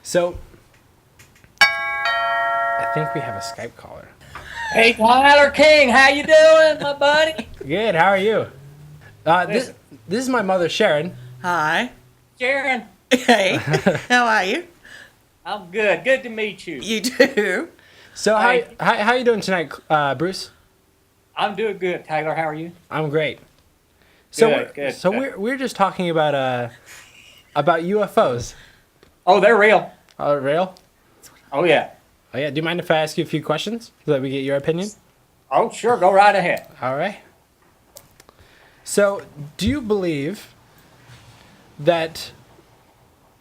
So, I think we have a Skype caller. Hey, Tyler King, how you doing, my buddy? Good. How are you? This is my mother, Sharon. Hi. Sharon, Hey. How are you? I'm good. Good to meet you. You too. So, Hi. how you doing tonight, Bruce? I'm doing good, Taylor. How are you? I'm great. So, Good. we're just talking about UFOs. Oh, they're real. Real? Oh, yeah. Oh yeah. Do you mind if I ask you a few questions so that we get your opinion? Oh, sure. Go right ahead. All right. So, do you believe that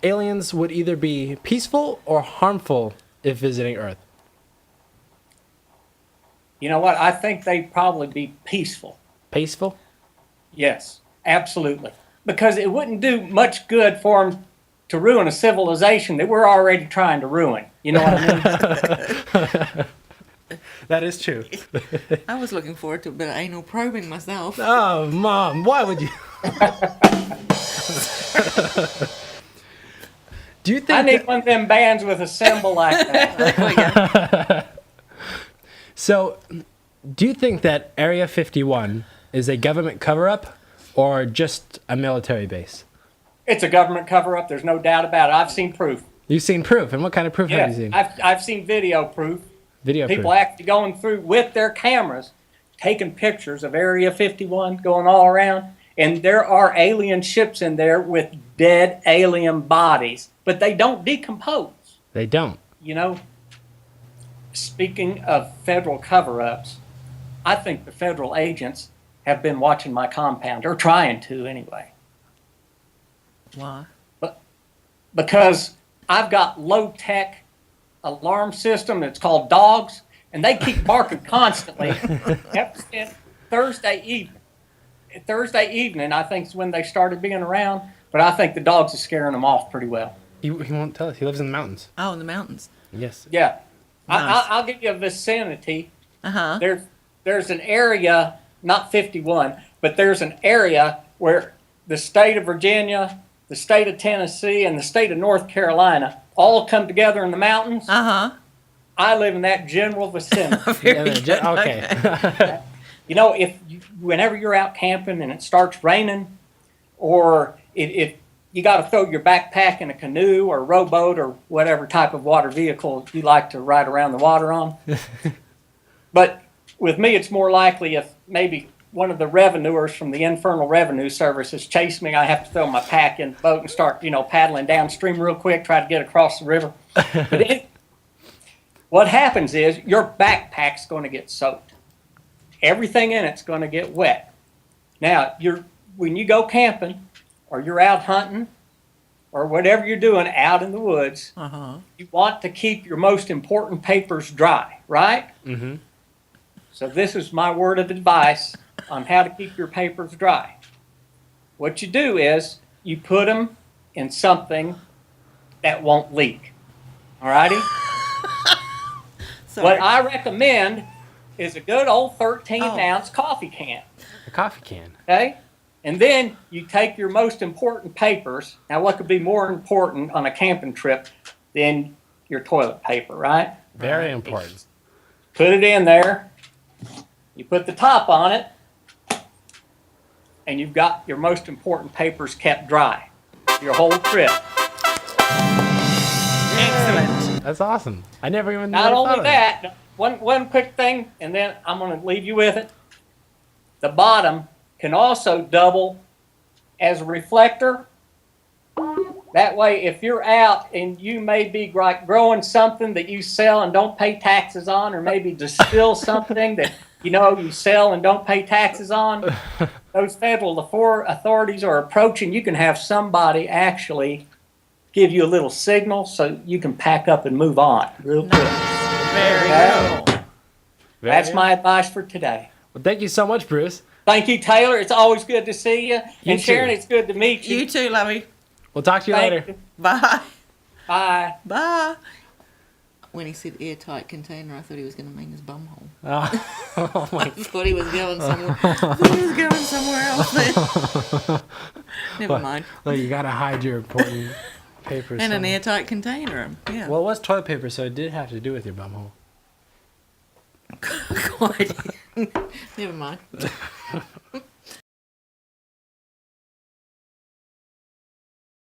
aliens would either be peaceful or harmful if visiting Earth? You know what? I think they'd probably be peaceful. Peaceful? Yes, absolutely. Because it wouldn't do much good for them to ruin a civilization that we're already trying to ruin. You know what I mean? That is true. I was looking forward to a bit of anal probing myself. Oh, Mom, why would you? Do you think I need one of them bands with a symbol like that. There we go. So, do you think that Area 51 is a government cover-up or just a military base? It's a government cover-up. There's no doubt about it. I've seen proof. You've seen proof, and what kind of proof have you seen? I've seen video proof. Video People proof. actually going through with their cameras, taking pictures of Area 51, going all around, and there are alien ships in there with dead alien bodies, but they don't decompose. They don't. You know, speaking of federal cover-ups, I think the federal agents have been watching my compound, or trying to anyway. Why? Because I've got low-tech alarm system that's called dogs, and they keep barking constantly. Thursday evening, I think is when they started being around, but I think the dogs are scaring them off pretty well. He won't tell us. He lives in the mountains. Oh, in the mountains. Yes. Yeah. Nice. I'll give you a vicinity. Uh-huh. There's an area, not 51, but there's an area where the state of Virginia, the state of Tennessee, and the state of North Carolina all come together in the mountains. Uh-huh. I live in that general vicinity. Very good. Okay. You know, whenever you're out camping and it starts raining, or if you got to throw your backpack in a canoe or rowboat or whatever type of water vehicle you like to ride around the water on. But with me, it's more likely if maybe one of the revenuers from the Infernal Revenue Service has chased me, I have to throw my pack in the boat and start, paddling downstream real quick, try to get across the river. But what happens is your backpack's going to get soaked. Everything in it's going to get wet. Now, when you go camping or you're out hunting or whatever you're doing out in the woods, Uh-huh. you want to keep your most important papers dry, right? Mm-hmm. So this is my word of advice on how to keep your papers dry. What you do is you put them in something that won't leak. All righty? Sorry. What I recommend is a good old 13-ounce coffee can. A coffee can. Okay? And then you take your most important papers. Now, what could be more important on a camping trip than your toilet paper, right? Very important. Put it in there. You put the top on it. And you've got your most important papers kept dry. Your whole trip. Excellent. That's awesome. I never even Not thought only of that, one quick thing, and then I'm going to leave you with it. The bottom can also double as a reflector. That way, if you're out and you may be growing something that you sell and don't pay taxes on, or maybe distill something that you sell and don't pay taxes on, those federal authorities are approaching. You can have somebody actually give you a little signal so you can pack up and move on real quick. Very Okay? good. That's my advice for today. Well, thank you so much, Bruce. Thank you, Taylor. It's always good to see you. You And Sharon, too. it's good to meet you. You too, lovey. We'll talk to you Thank later. you. Bye. Bye. Bye. When he said airtight container, I thought he was going to mean his bumhole. Oh my I thought he was going somewhere. I thought he was going somewhere else then. Never mind. Well, you gotta hide your important paper. And an so- airtight container. Yeah. Well, it was toilet paper, so it did have to do with your bumhole. God. Never mind.